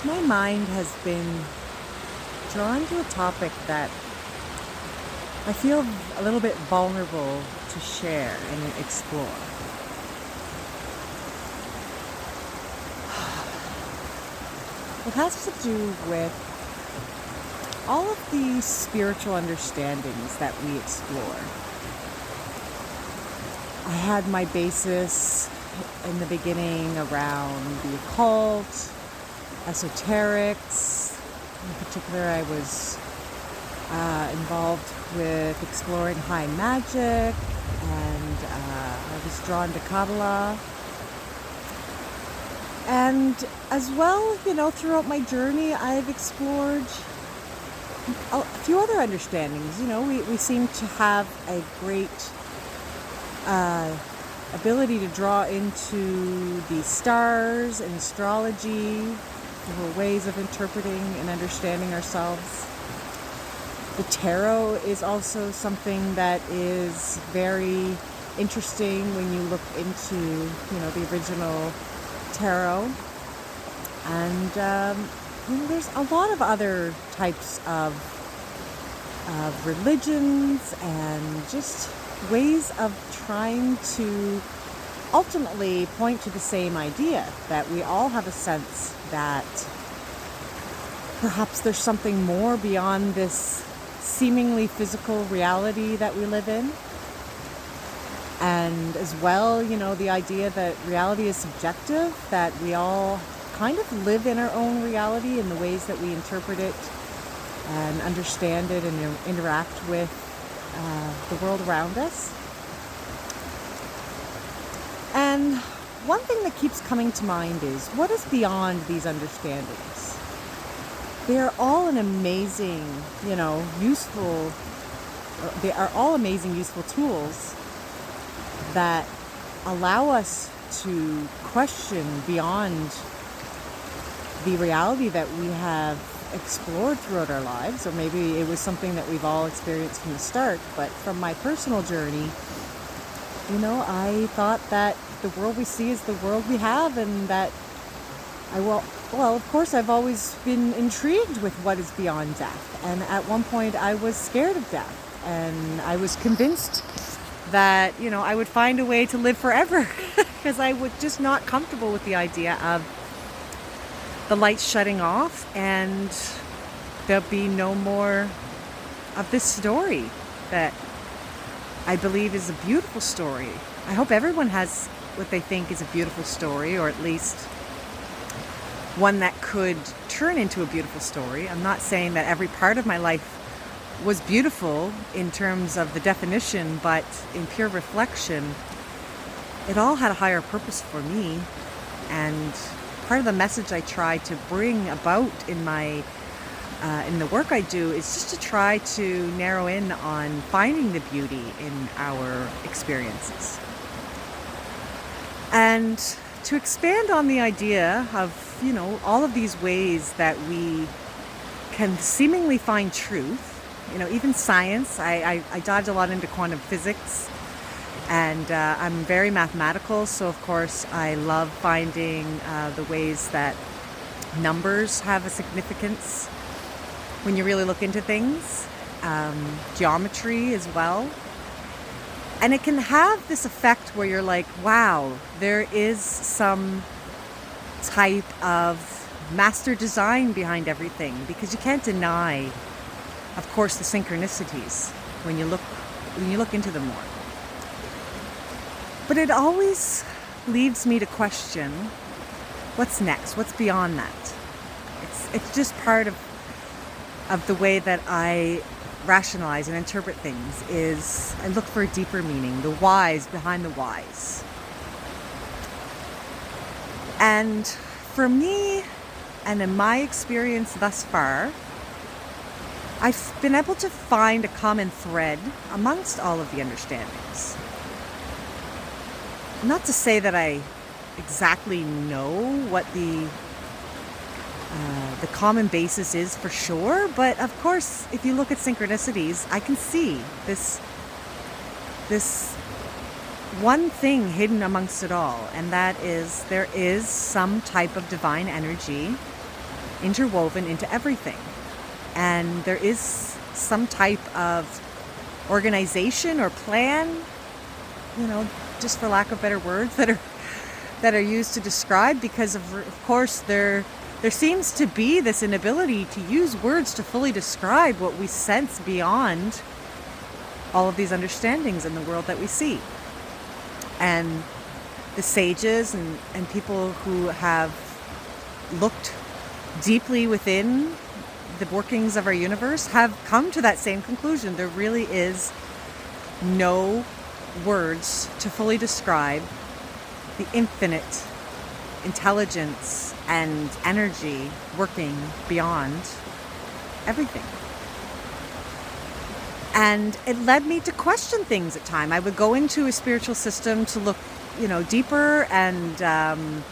My mind has been drawn to a topic that I feel a little bit vulnerable to share and explore. It has to do with all of the spiritual understandings that we explore. I had my basis in the beginning around the occult, esoterics. In particular, I was involved with exploring high magic, and I was drawn to Kabbalah. And as well, throughout my journey, I've explored a few other understandings. We seem to have a great ability to draw into the stars and astrology for ways of interpreting and understanding ourselves. The tarot is also something that is very interesting when you look into, the original tarot. And there's a lot of other types of religions and just ways of trying to ultimately point to the same idea, that we all have a sense that perhaps there's something more beyond this seemingly physical reality that we live in. And as well, the idea that reality is subjective, that we all kind of live in our own reality in the ways that we interpret it and understand it and interact with the world around us. And one thing that keeps coming to mind is, what is beyond these understandings? They are all an amazing, useful, they are all amazing, useful tools that allow us to question beyond the reality that we have explored throughout our lives, or maybe it was something that we've all experienced from the start. But from my personal journey, I thought that the world we see is the world we have, and that of course, I've always been intrigued with what is beyond death. And at one point, I was scared of death, and I was convinced that, I would find a way to live forever because I was just not comfortable with the idea of the lights shutting off and there'll be no more of this story that I believe is a beautiful story. I hope everyone has what they think is a beautiful story, or at least one that could turn into a beautiful story. I'm not saying that every part of my life was beautiful in terms of the definition, but in pure reflection, it all had a higher purpose for me. And part of the message I try to bring about in my in the work I do is just to try to narrow in on finding the beauty in our experiences. And to expand on the idea of, all of these ways that we can seemingly find truth, even science. I dived a lot into quantum physics, and I'm very mathematical, so of course I love finding the ways that numbers have a significance when you really look into things, geometry as well. And it can have this effect where you're like, wow, there is some type of master design behind everything, because you can't deny, of course, the synchronicities when you look into them more. But it always leads me to question, what's next? What's beyond that? It's just part of the way that I rationalize and interpret things, is I look for a deeper meaning, the whys behind the whys. And for me, and in my experience thus far, I've been able to find a common thread amongst all of the understandings. Not to say that I exactly know what the common basis is for sure, but of course, if you look at synchronicities, I can see this one thing hidden amongst it all, and that is there is some type of divine energy interwoven into everything. And there is some type of organization or plan, just for lack of better words, that are used to describe, because of course there seems to be this inability to use words to fully describe what we sense beyond all of these understandings in the world that we see. And the sages and people who have looked deeply within the workings of our universe have come to that same conclusion. There really is no words to fully describe the infinite intelligence and energy working beyond everything. And it led me to question things at times. I would go into a spiritual system to look, deeper, and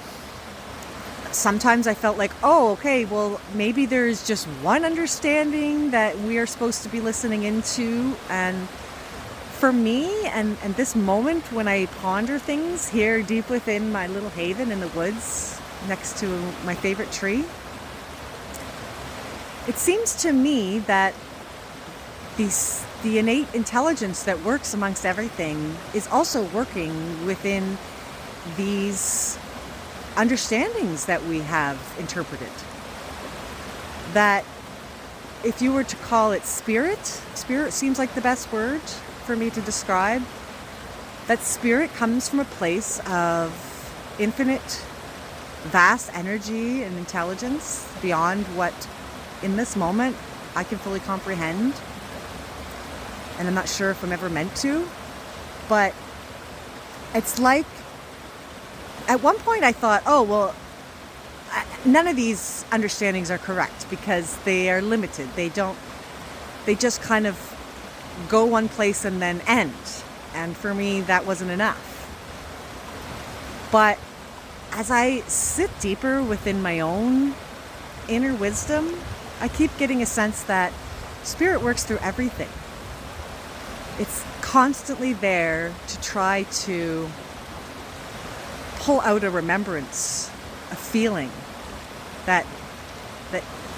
sometimes I felt like, oh, okay, well, maybe there's just one understanding that we are supposed to be listening into. And for me, and this moment when I ponder things here deep within my little haven in the woods next to my favorite tree, it seems to me that the innate intelligence that works amongst everything is also working within these understandings that we have interpreted. That if you were to call it spirit seems like the best word for me to describe. That spirit comes from a place of infinite, vast energy and intelligence beyond what in this moment I can fully comprehend. And I'm not sure if I'm ever meant to, but it's like, at one point I thought, oh, well, none of these understandings are correct because they are limited. They just kind of go one place and then end. And for me, that wasn't enough. But as I sit deeper within my own inner wisdom, I keep getting a sense that spirit works through everything. It's constantly there to try to pull out a remembrance, a feeling, that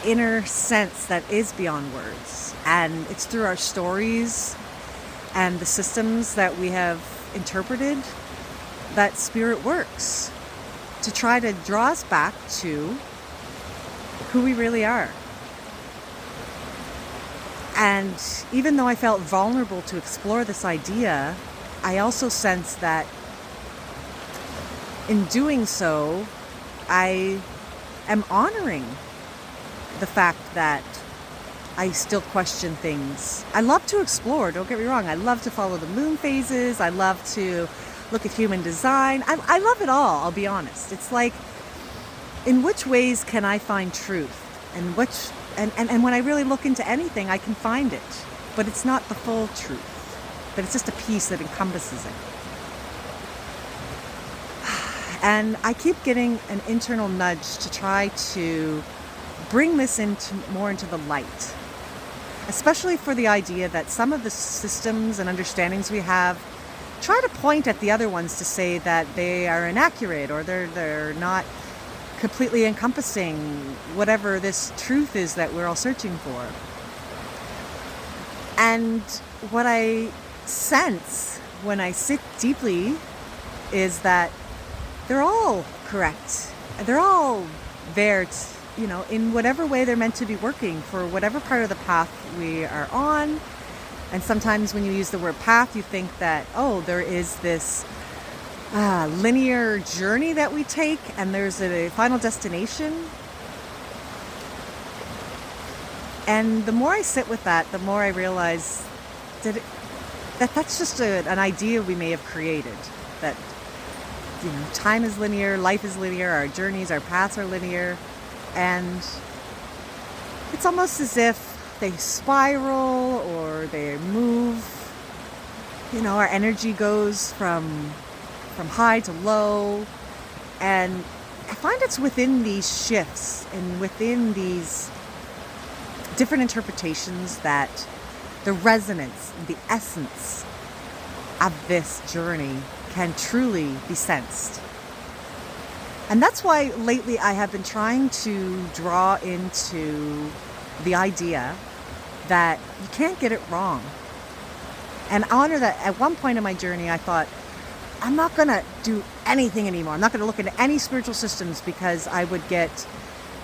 inner sense that is beyond words. And it's through our stories and the systems that we have interpreted that spirit works to try to draw us back to who we really are. And even though I felt vulnerable to explore this idea, I also sense that in doing so, I am honoring the fact that I still question things. I love to explore, don't get me wrong. I love to follow the moon phases. I love to look at human design. I love it all, I'll be honest. It's like, in which ways can I find truth? And and when I really look into anything, I can find it. But it's not the full truth. But it's just a piece that encompasses it. And I keep getting an internal nudge to try to bring this more into the light. Especially for the idea that some of the systems and understandings we have try to point at the other ones to say that they are inaccurate or they're not completely encompassing whatever this truth is that we're all searching for. And what I sense when I sit deeply is that they're all correct. They're all there, in whatever way they're meant to be working for whatever part of the path we are on. And sometimes when you use the word path, you think that, oh, there is this linear journey that we take and there's a final destination. And the more I sit with that, the more I realize that that's just an idea we may have created. That, time is linear, life is linear, our journeys, our paths are linear. And it's almost as if they spiral or they move. Our energy goes from high to low. And I find it's within these shifts and within these different interpretations that the resonance, the essence of this journey can truly be sensed. And that's why lately I have been trying to draw into the idea that you can't get it wrong. And honor that at one point in my journey, I thought, I'm not going to do anything anymore. I'm not going to look into any spiritual systems, because I would get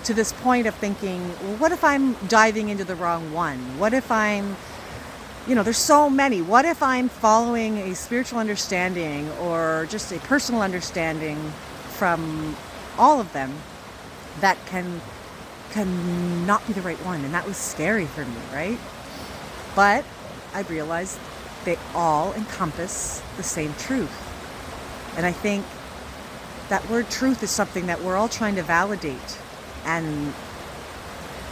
to this point of thinking, well, what if I'm diving into the wrong one? What if I'm, there's so many. What if I'm following a spiritual understanding or just a personal understanding from all of them that can not be the right one? And that was scary for me, right? But I realized they all encompass the same truth. And I think that word truth is something that we're all trying to validate and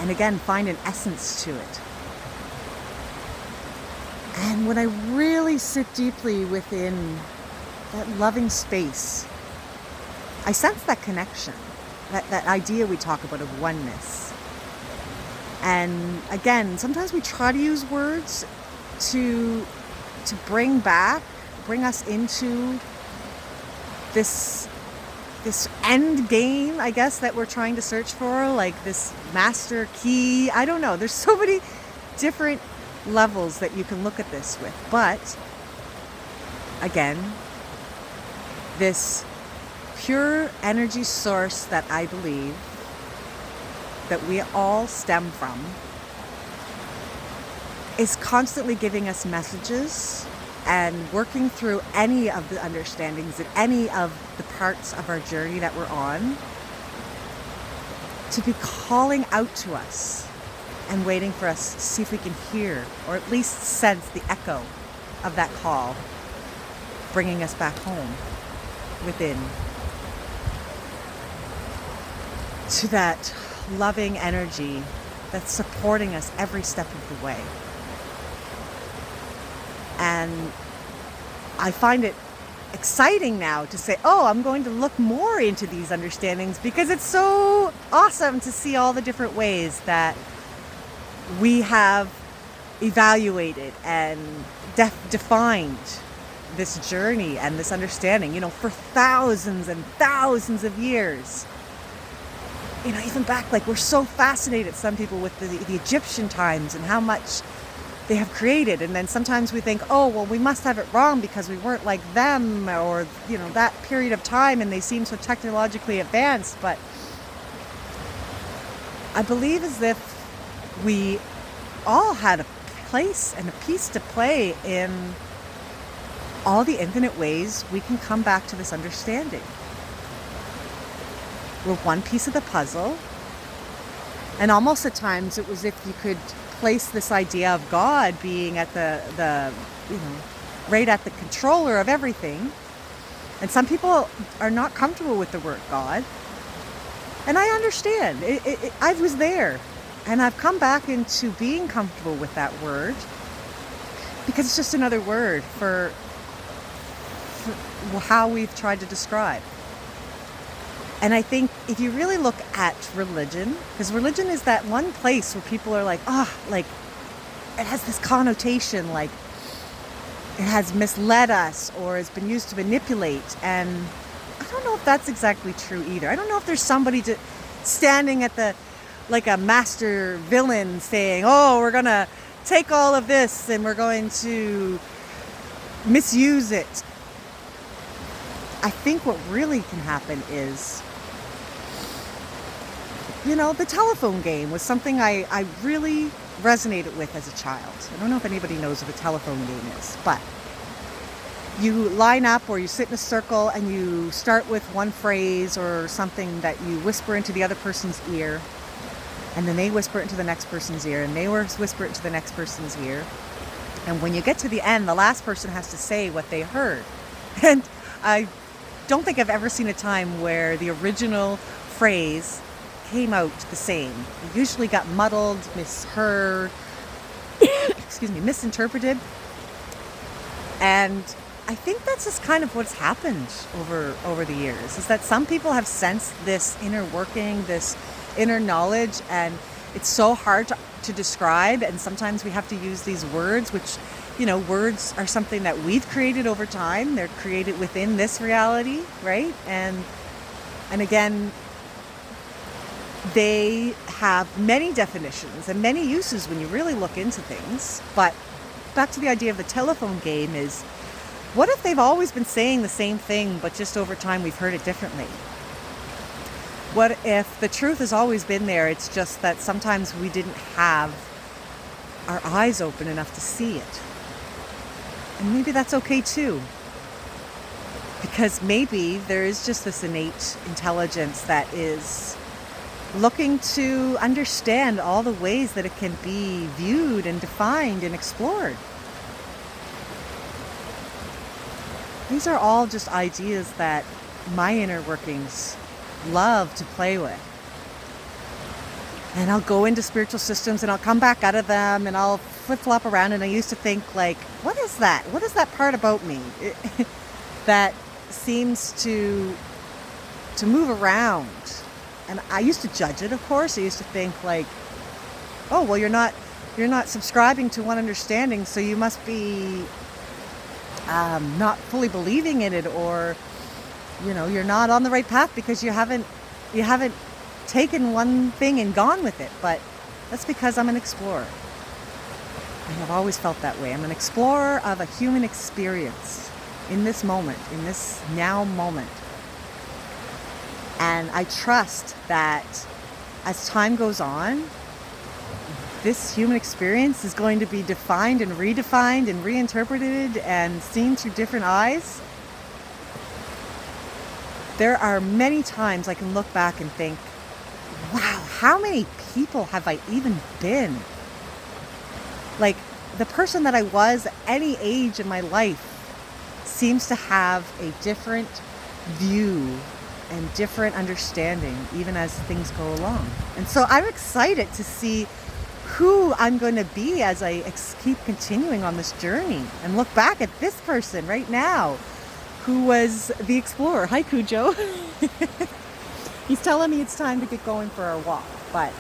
again, find an essence to it. And when I really sit deeply within that loving space, I sense that connection, that idea we talk about of oneness. And again, sometimes we try to use words to bring us into this end game, I guess, that we're trying to search for, like this master key. I don't know. There's so many different levels that you can look at this with. But again, this pure energy source that I believe that we all stem from is constantly giving us messages and working through any of the understandings and any of the parts of our journey that we're on, to be calling out to us and waiting for us to see if we can hear or at least sense the echo of that call, bringing us back home within to that loving energy that's supporting us every step of the way. And I find it exciting now to say, oh, I'm going to look more into these understandings, because it's so awesome to see all the different ways that we have evaluated and defined this journey and this understanding, for thousands and thousands of years. Even back, like, we're so fascinated, some people, with the Egyptian times and how much they have created. And then sometimes we think, oh, well, we must have it wrong because we weren't like them, or, that period of time, and they seem so technologically advanced. But I believe as if we all had a place and a piece to play in all the infinite ways we can come back to this understanding. We're one piece of the puzzle. And almost at times it was if you could place this idea of God being at the right at the controller of everything. And some people are not comfortable with the word God. And I understand. I was there. And I've come back into being comfortable with that word, because it's just another word for how we've tried to describe. And I think if you really look at religion, because religion is that one place where people are like, like, it has this connotation, like it has misled us or has been used to manipulate. And I don't know if that's exactly true either. I don't know if there's somebody standing at like a master villain saying, oh, we're going to take all of this and we're going to misuse it. I think what really can happen is, the telephone game was something I really resonated with as a child. I don't know if anybody knows what a telephone game is, but you line up or you sit in a circle and you start with one phrase or something that you whisper into the other person's ear, and then they whisper it into the next person's ear, and they whisper it into the next person's ear. And when you get to the end, the last person has to say what they heard. And I don't think I've ever seen a time where the original phrase came out the same. It usually got muddled, misheard, misinterpreted. And I think that's just kind of what's happened over the years, is that some people have sensed this inner working, this inner knowledge, and it's so hard to describe. And sometimes we have to use these words, which, words are something that we've created over time. They're created within this reality, right? And And again, they have many definitions and many uses when you really look into things. But back to the idea of the telephone game is, what if they've always been saying the same thing, but just over time we've heard it differently? What if the truth has always been there, it's just that sometimes we didn't have our eyes open enough to see it? And maybe that's okay too. Because maybe there is just this innate intelligence that is looking to understand all the ways that it can be viewed and defined and explored. These are all just ideas that my inner workings love to play with. And I'll go into spiritual systems and I'll come back out of them and I'll flip-flop around, and I used to think, like, what is that? What is that part about me that seems to move around? And I used to judge it, of course. I used to think, like, oh, well, you're not subscribing to one understanding, so you must be not fully believing in it, or you're not on the right path because you haven't taken one thing and gone with it. But that's because I'm an explorer. I have always felt that way. I'm an explorer of a human experience in this moment, in this now moment. And I trust that as time goes on, this human experience is going to be defined and redefined and reinterpreted and seen through different eyes. There are many times I can look back and think, wow, how many people have I even been? Like, the person that I was at any age in my life seems to have a different view and different understanding even as things go along. And so I'm excited to see who I'm going to be as I keep continuing on this journey and look back at this person right now who was the explorer. Hi, Cujo. He's telling me it's time to get going for our walk, but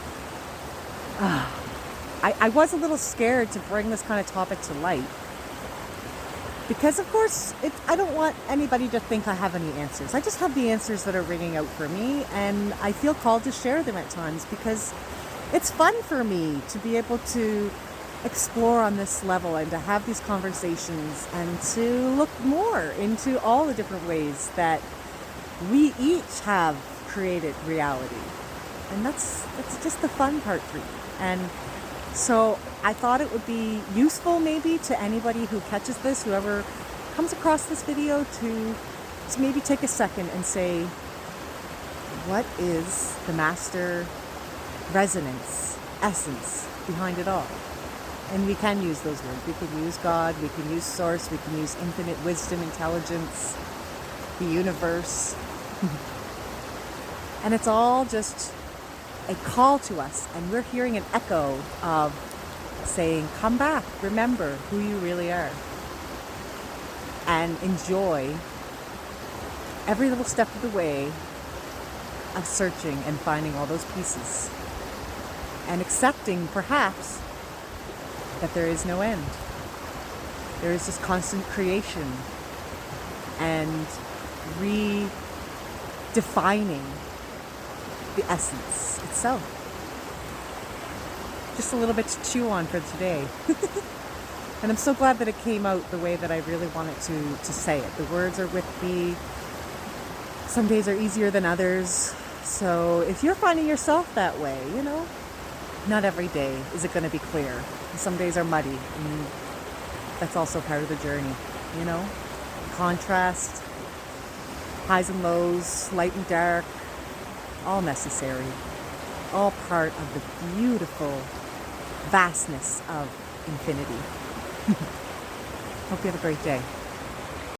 I was a little scared to bring this kind of topic to light because, of course, I don't want anybody to think I have any answers. I just have the answers that are ringing out for me, and I feel called to share them at times because it's fun for me to be able to explore on this level and to have these conversations and to look more into all the different ways that we each have created reality. And that's just the fun part for me. And so I thought it would be useful maybe to anybody who catches this, whoever comes across this video, to maybe take a second and say, what is the master resonance, essence behind it all? And we can use those words. We can use God, we can use source, we can use infinite wisdom, intelligence, the universe. And it's all just a call to us, and we're hearing an echo of saying, come back, remember who you really are, and enjoy every little step of the way of searching and finding all those pieces, and accepting perhaps that there is no end. There is this constant creation and redefining the essence itself. Just a little bit to chew on for today. And I'm so glad that it came out the way that I really wanted to say it. The words are with me. Some days are easier than others. So if you're finding yourself that way, not every day is it going to be clear. Some days are muddy, and that's also part of the journey, Contrast, highs and lows, light and dark, all necessary, all part of the beautiful vastness of infinity. Hope you have a great day.